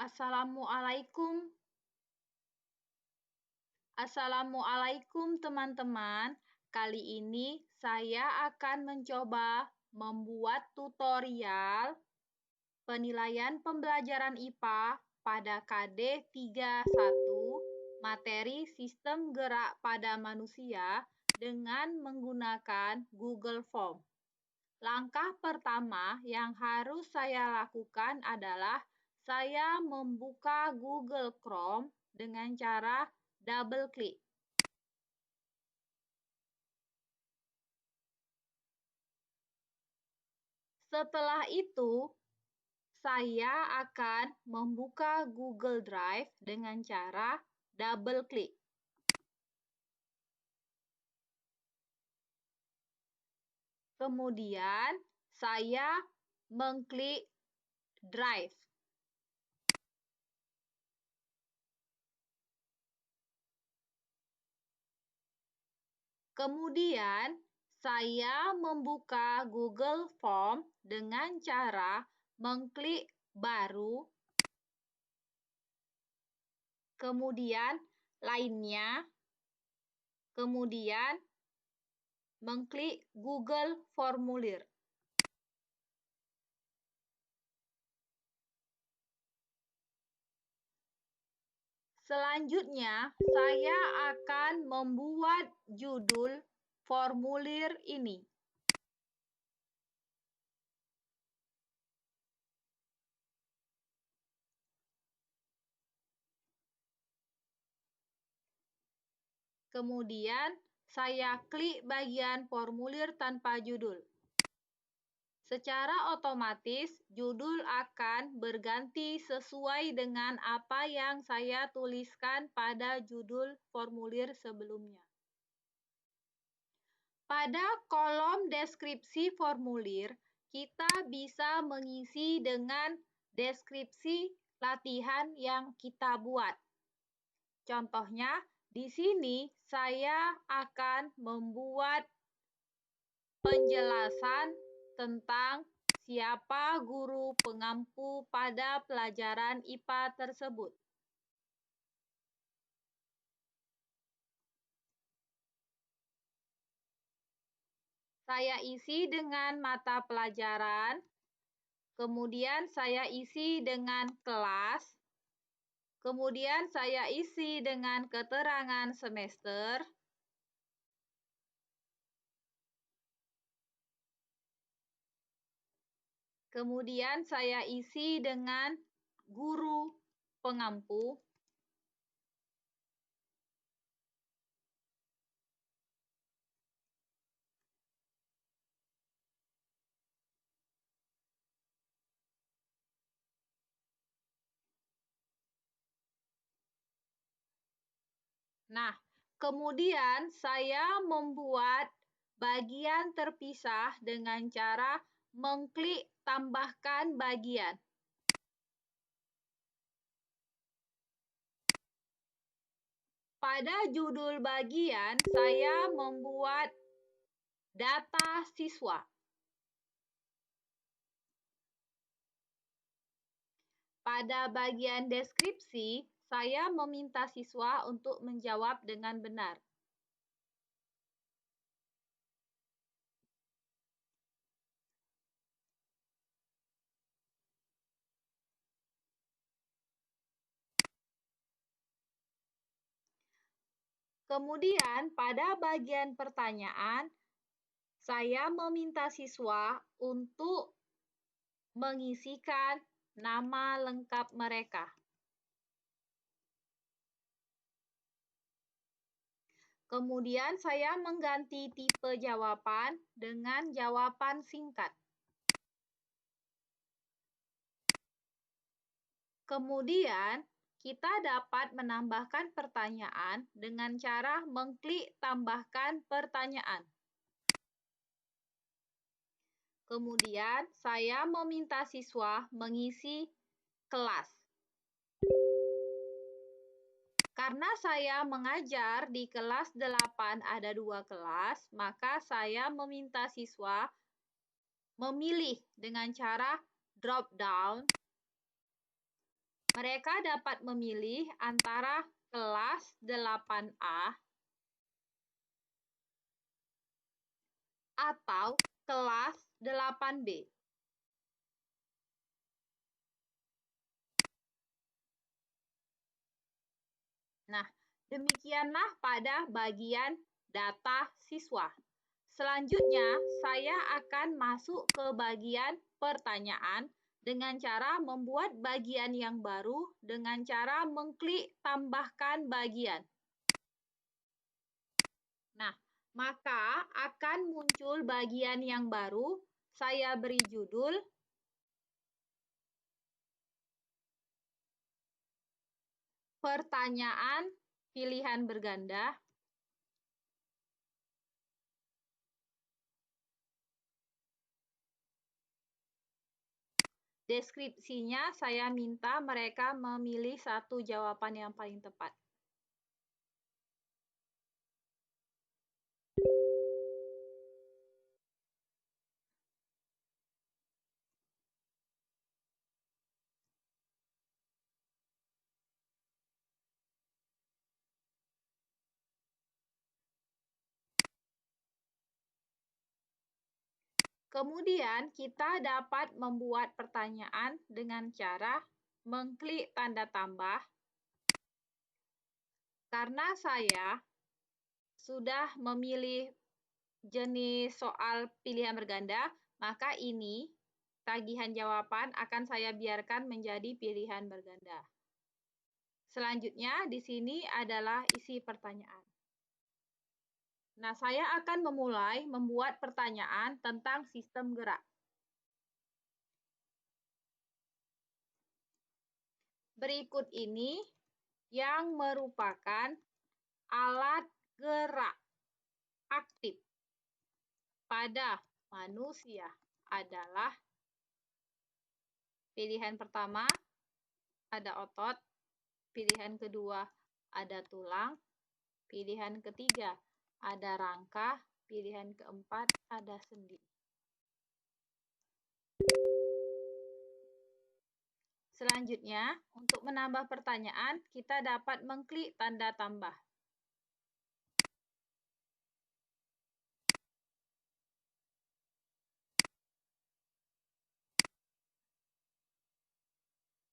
Assalamualaikum. Assalamualaikum teman-teman. Kali ini saya akan mencoba membuat tutorial penilaian pembelajaran IPA pada KD 31 materi sistem gerak pada manusia dengan menggunakan Google Form. Langkah pertama yang harus saya lakukan adalah saya membuka Google Chrome dengan cara double klik. Setelah itu, saya akan membuka Google Drive dengan cara double klik. Kemudian, saya mengklik Drive. Kemudian, saya membuka Google Form dengan cara mengklik Baru, kemudian Lainnya, kemudian mengklik Google Formulir. Selanjutnya, saya akan membuat judul formulir ini. Kemudian, saya klik bagian formulir tanpa judul. Secara otomatis, judul akan berganti sesuai dengan apa yang saya tuliskan pada judul formulir sebelumnya. Pada kolom deskripsi formulir, kita bisa mengisi dengan deskripsi latihan yang kita buat. Contohnya, di sini saya akan membuat penjelasan tentang siapa guru pengampu pada pelajaran IPA tersebut. Saya isi dengan mata pelajaran, kemudian saya isi dengan kelas, kemudian saya isi dengan keterangan semester, kemudian saya isi dengan guru pengampu, nah, kemudian saya membuat bagian terpisah dengan cara mengklik tambahkan bagian. Pada judul bagian, saya membuat data siswa. Pada bagian deskripsi, saya meminta siswa untuk menjawab dengan benar. Kemudian, pada bagian pertanyaan, saya meminta siswa untuk mengisikan nama lengkap mereka. Kemudian, saya mengganti tipe jawaban dengan jawaban singkat. Kemudian, kita dapat menambahkan pertanyaan dengan cara mengklik tambahkan pertanyaan. Kemudian, saya meminta siswa mengisi kelas. Karena saya mengajar di kelas 8 ada 2 kelas, maka saya meminta siswa memilih dengan cara drop down. Mereka dapat memilih antara kelas 8A atau kelas 8B. Nah, demikianlah pada bagian data siswa. Selanjutnya, saya akan masuk ke bagian pertanyaan dengan cara membuat bagian yang baru dengan cara mengklik tambahkan bagian. Nah, maka akan muncul bagian yang baru. Saya beri judul Pertanyaan Pilihan Berganda. Deskripsinya saya minta mereka memilih satu jawaban yang paling tepat. Kemudian kita dapat membuat pertanyaan dengan cara mengklik tanda tambah. Karena saya sudah memilih jenis soal pilihan berganda, maka ini tagihan jawaban akan saya biarkan menjadi pilihan berganda. Selanjutnya di sini adalah isi pertanyaan. Nah, saya akan memulai membuat pertanyaan tentang sistem gerak. Berikut ini yang merupakan alat gerak aktif pada manusia adalah pilihan pertama ada otot, pilihan kedua ada tulang, pilihan ketiga ada rangka, pilihan keempat ada sendi. Selanjutnya, untuk menambah pertanyaan, kita dapat mengklik tanda tambah.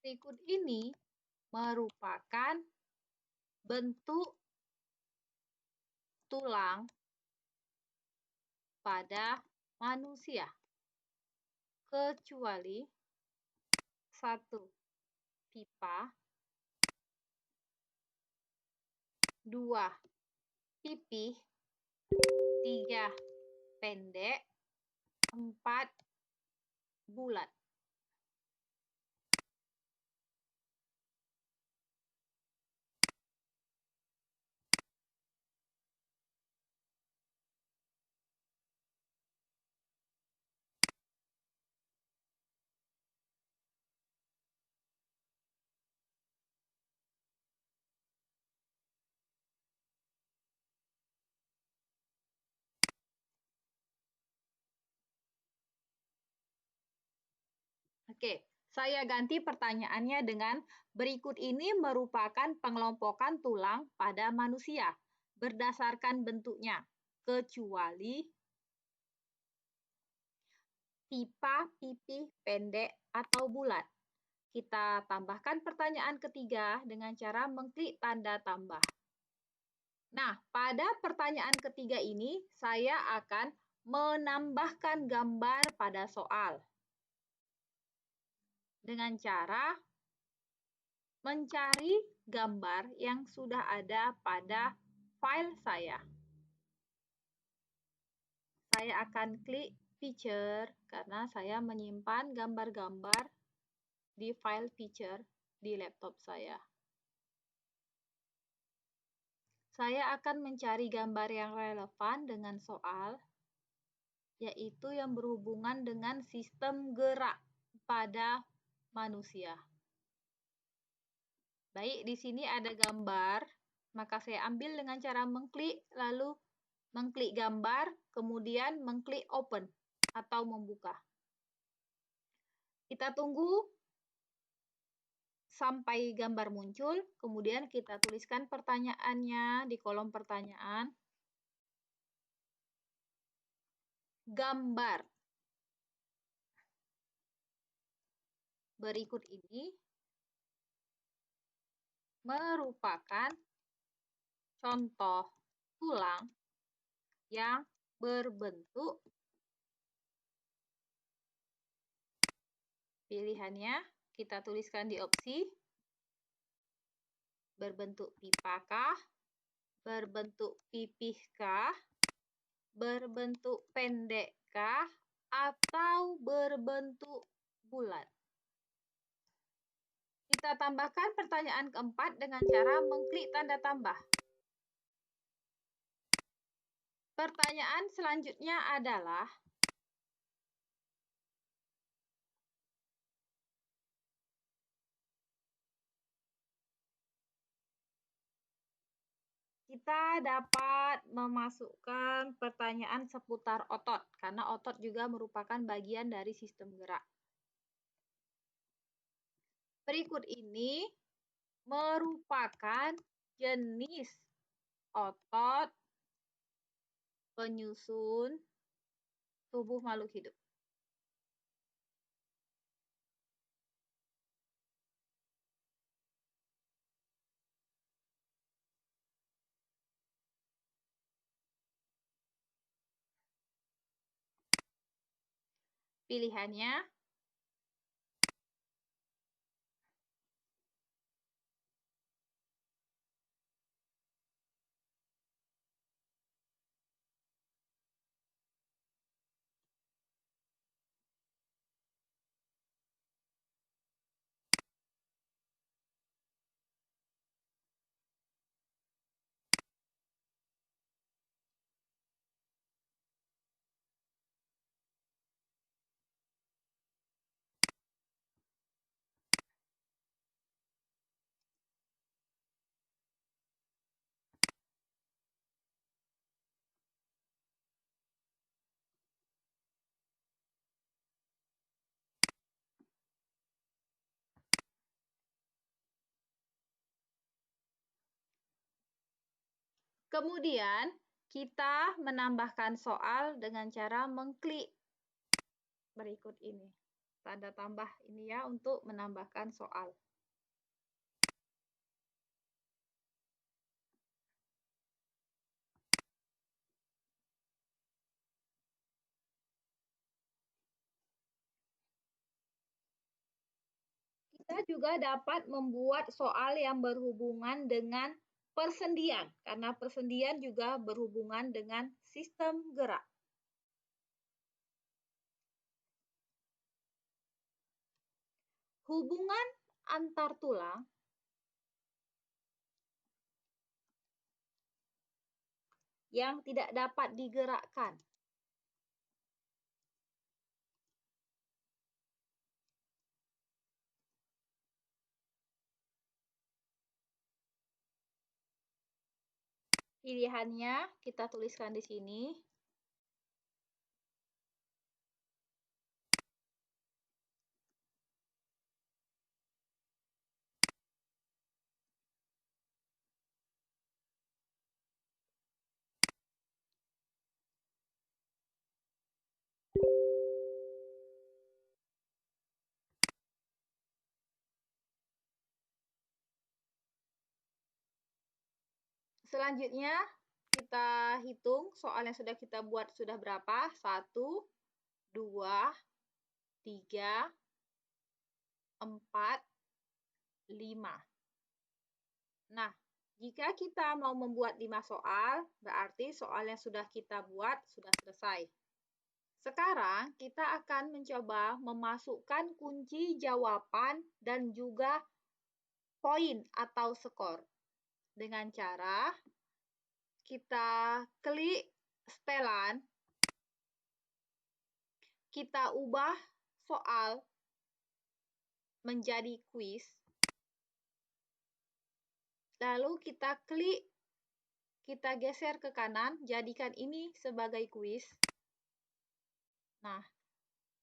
Berikut ini merupakan bentuk tulang pada manusia, kecuali 1. Pipa, 2. Pipih, 3. Pendek, 4. Bulat. Oke, saya ganti pertanyaannya dengan berikut ini merupakan pengelompokan tulang pada manusia berdasarkan bentuknya, kecuali pipa, pipih, pendek, atau bulat. Kita tambahkan pertanyaan ketiga dengan cara mengklik tanda tambah. Nah, pada pertanyaan ketiga ini, saya akan menambahkan gambar pada soal dengan cara mencari gambar yang sudah ada pada file saya. Saya akan klik Picture karena saya menyimpan gambar-gambar di file Picture di laptop saya. Saya akan mencari gambar yang relevan dengan soal, yaitu yang berhubungan dengan sistem gerak pada manusia. Baik, di sini ada gambar, maka saya ambil dengan cara mengklik, lalu mengklik gambar, kemudian mengklik open atau membuka. Kita tunggu sampai gambar muncul, kemudian kita tuliskan pertanyaannya di kolom pertanyaan. Gambar berikut ini merupakan contoh tulang yang berbentuk, pilihannya kita tuliskan di opsi berbentuk pipakah, berbentuk pipiskah, berbentuk pendekkah, atau berbentuk bulat. Kita tambahkan pertanyaan keempat dengan cara mengklik tanda tambah. Pertanyaan selanjutnya adalah, kita dapat memasukkan pertanyaan seputar otot, karena otot juga merupakan bagian dari sistem gerak. Berikut ini merupakan jenis otot penyusun tubuh makhluk hidup. Pilihannya kemudian kita menambahkan soal dengan cara mengklik berikut ini. Tanda tambah ini ya untuk menambahkan soal. Kita juga dapat membuat soal yang berhubungan dengan persendian, karena persendian juga berhubungan dengan sistem gerak. Hubungan antar tulang yang tidak dapat digerakkan. Pilihannya kita tuliskan di sini. Selanjutnya, kita hitung soal yang sudah kita buat sudah berapa. 1, 2, 3, 4, 5. Nah, jika kita mau membuat 5 soal, berarti soal yang sudah kita buat sudah selesai. Sekarang kita akan mencoba memasukkan kunci jawaban dan juga poin atau skor. Dengan cara kita klik setelan, kita ubah soal menjadi kuis, lalu kita klik, kita geser ke kanan, jadikan ini sebagai kuis. Nah,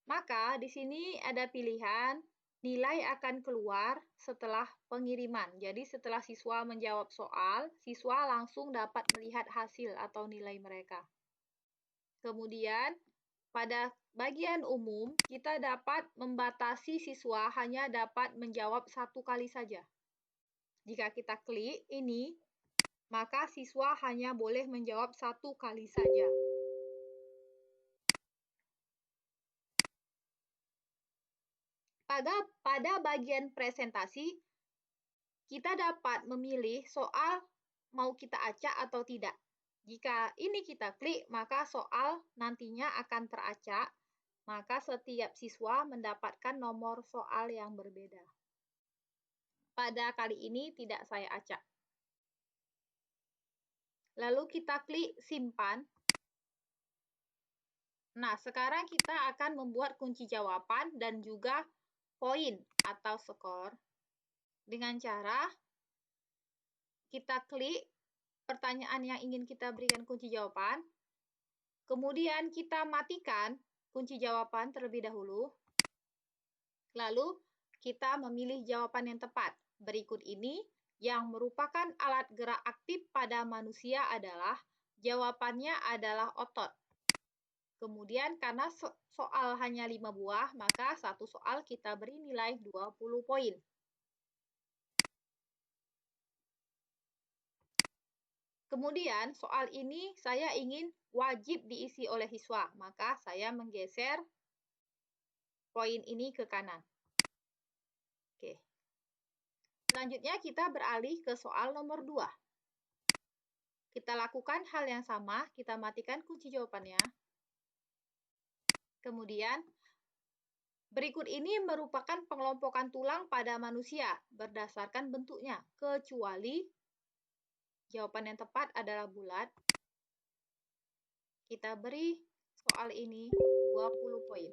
maka di sini ada pilihan Nilai akan keluar setelah pengiriman. Jadi setelah siswa menjawab soal, siswa langsung dapat melihat hasil atau nilai mereka. Kemudian, pada bagian umum, kita dapat membatasi siswa hanya dapat menjawab 1 kali saja. Jika kita klik ini, maka siswa hanya boleh menjawab 1 kali saja. Pada bagian presentasi, kita dapat memilih soal mau kita acak atau tidak. Jika ini kita klik, maka soal nantinya akan teracak, maka setiap siswa mendapatkan nomor soal yang berbeda. Pada kali ini tidak saya acak. Lalu kita klik simpan. Nah, sekarang kita akan membuat kunci jawaban dan juga poin atau skor dengan cara kita klik pertanyaan yang ingin kita berikan kunci jawaban, kemudian kita matikan kunci jawaban terlebih dahulu, lalu kita memilih jawaban yang tepat. Berikut ini yang merupakan alat gerak aktif pada manusia adalah jawabannya adalah otot. Kemudian karena soal hanya 5 buah, maka satu soal kita beri nilai 20 poin. Kemudian soal ini saya ingin wajib diisi oleh siswa, maka saya menggeser poin ini ke kanan. Oke. Selanjutnya kita beralih ke soal nomor 2. Kita lakukan hal yang sama, kita matikan kunci jawabannya. Kemudian, berikut ini merupakan pengelompokan tulang pada manusia berdasarkan bentuknya, kecuali jawaban yang tepat adalah bulat. Kita beri soal ini 20 poin.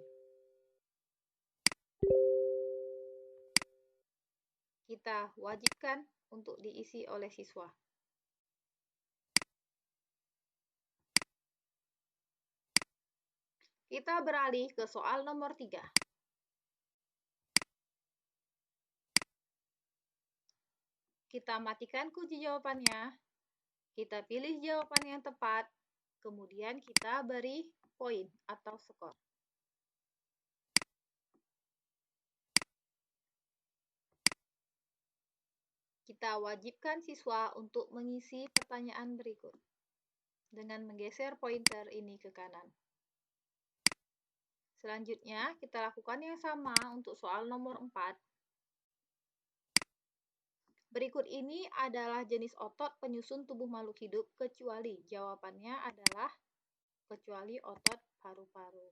Kita wajibkan untuk diisi oleh siswa. Kita beralih ke soal nomor 3. Kita matikan kunci jawabannya. Kita pilih jawaban yang tepat. Kemudian kita beri poin atau skor. Kita wajibkan siswa untuk mengisi pertanyaan berikut dengan menggeser pointer ini ke kanan. Selanjutnya, kita lakukan yang sama untuk soal nomor 4. Berikut ini adalah jenis otot penyusun tubuh makhluk hidup kecuali. Jawabannya adalah kecuali otot paru-paru.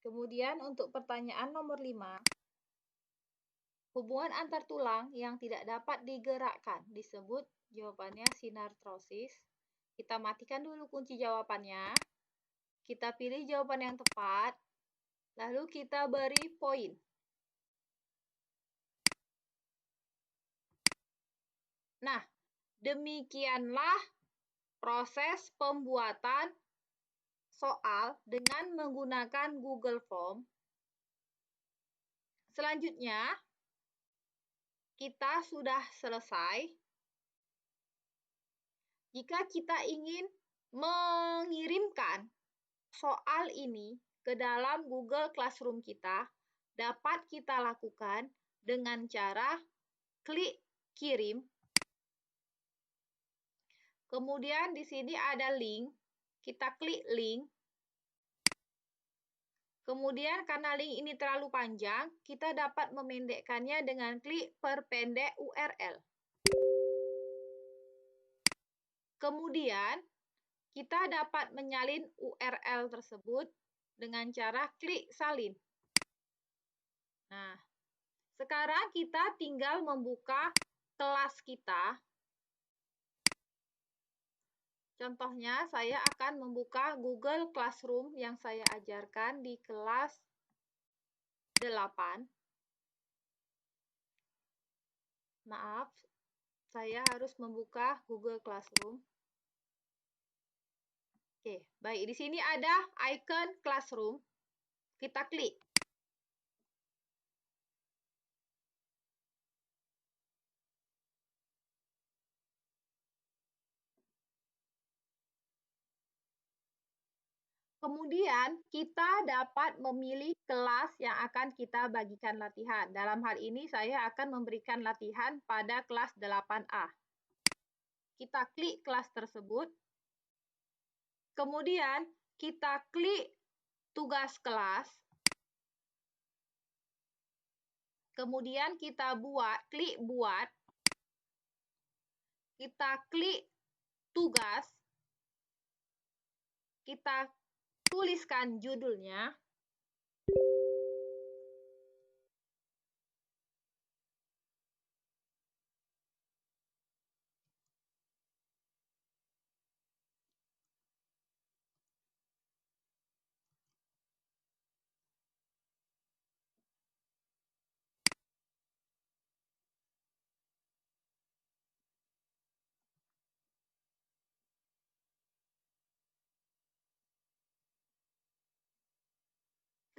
Kemudian untuk pertanyaan nomor 5, hubungan antar tulang yang tidak dapat digerakkan disebut jawabannya sinartrosis. Kita matikan dulu kunci jawabannya. Kita pilih jawaban yang tepat, lalu kita beri poin. Nah, demikianlah proses pembuatan soal dengan menggunakan Google Form. Selanjutnya, kita sudah selesai. Jika kita ingin mengirimkan soal ini ke dalam Google Classroom kita, dapat kita lakukan dengan cara klik kirim. Kemudian di sini ada link, kita klik link. Kemudian karena link ini terlalu panjang, kita dapat memendekkannya dengan klik perpendek URL. Kemudian kita dapat menyalin URL tersebut dengan cara klik salin. Nah, sekarang kita tinggal membuka kelas kita. Contohnya, saya akan membuka Google Classroom yang saya ajarkan di kelas 8. Maaf, saya harus membuka Google Classroom. Oke, baik. Di sini ada icon classroom. Kita klik. Kemudian, kita dapat memilih kelas yang akan kita bagikan latihan. Dalam hal ini, saya akan memberikan latihan pada kelas 8A. Kita klik kelas tersebut. Kemudian, kita klik tugas kelas. Kemudian, kita klik buat. Kita klik tugas. Kita tuliskan judulnya.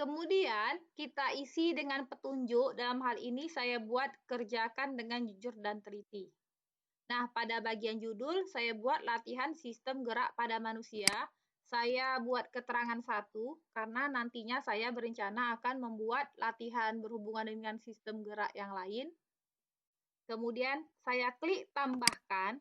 Kemudian kita isi dengan petunjuk, dalam hal ini saya buat kerjakan dengan jujur dan teliti. Nah, pada bagian judul saya buat latihan sistem gerak pada manusia. Saya buat keterangan 1 karena nantinya saya berencana akan membuat latihan berhubungan dengan sistem gerak yang lain. Kemudian saya klik tambahkan.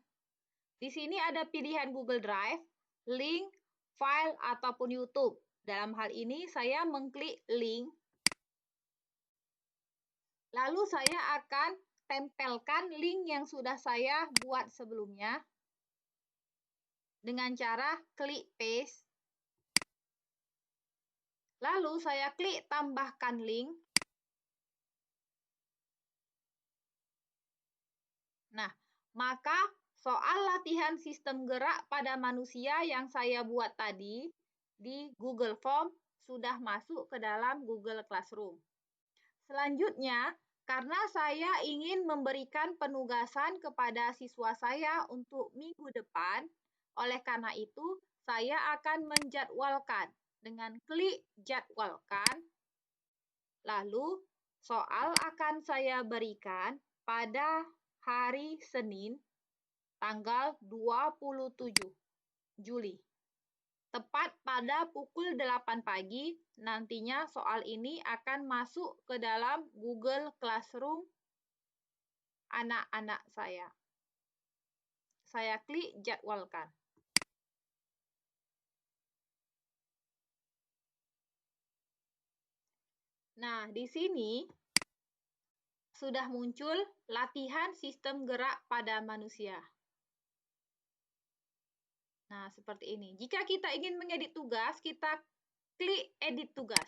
Di sini ada pilihan Google Drive, link, file, ataupun YouTube. Dalam hal ini saya mengklik link. Lalu saya akan tempelkan link yang sudah saya buat sebelumnya dengan cara klik paste. Lalu saya klik tambahkan link. Nah, maka soal latihan sistem gerak pada manusia yang saya buat tadi di Google Form sudah masuk ke dalam Google Classroom. Selanjutnya, karena saya ingin memberikan penugasan kepada siswa saya untuk minggu depan, oleh karena itu saya akan menjadwalkan dengan klik jadwalkan. Lalu soal akan saya berikan pada hari Senin, tanggal 27 Juli. Tepat pada pukul 8 pagi, nantinya soal ini akan masuk ke dalam Google Classroom anak-anak saya. Saya klik jadwalkan. Nah, di sini sudah muncul latihan sistem gerak pada manusia. Nah, seperti ini. Jika kita ingin mengedit tugas, kita klik edit tugas.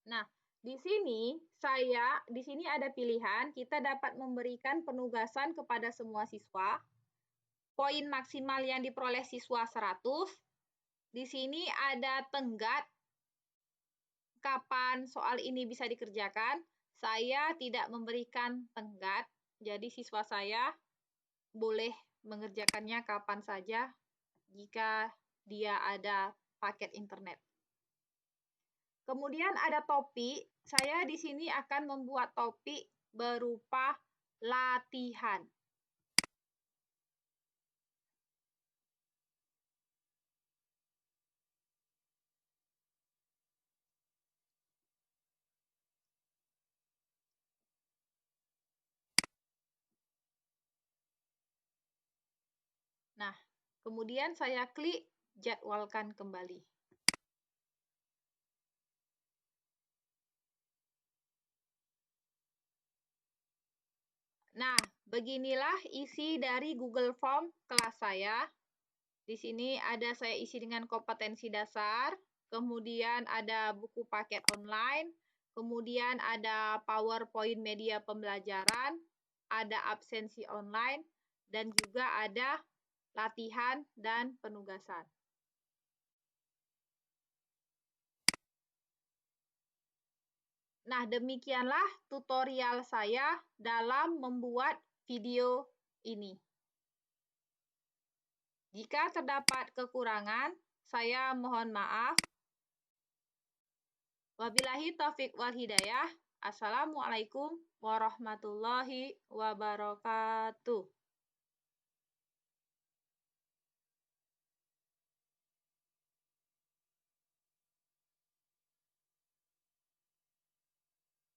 Nah, di sini ada pilihan, kita dapat memberikan penugasan kepada semua siswa. Poin maksimal yang diperoleh siswa 100. Di sini ada tenggat kapan soal ini bisa dikerjakan. Saya tidak memberikan tenggat, jadi siswa saya boleh mengerjakannya kapan saja jika dia ada paket internet. Kemudian ada topik. Saya di sini akan membuat topik berupa latihan. Nah, kemudian saya klik jadwalkan kembali. Nah, beginilah isi dari Google Form kelas saya. Di sini ada saya isi dengan kompetensi dasar, kemudian ada buku paket online, kemudian ada PowerPoint media pembelajaran, ada absensi online, dan juga ada latihan dan penugasan. Nah, demikianlah tutorial saya dalam membuat video ini. Jika terdapat kekurangan, saya mohon maaf. Wabillahi taufik wal hidayah. Assalamualaikum warahmatullahi wabarakatuh.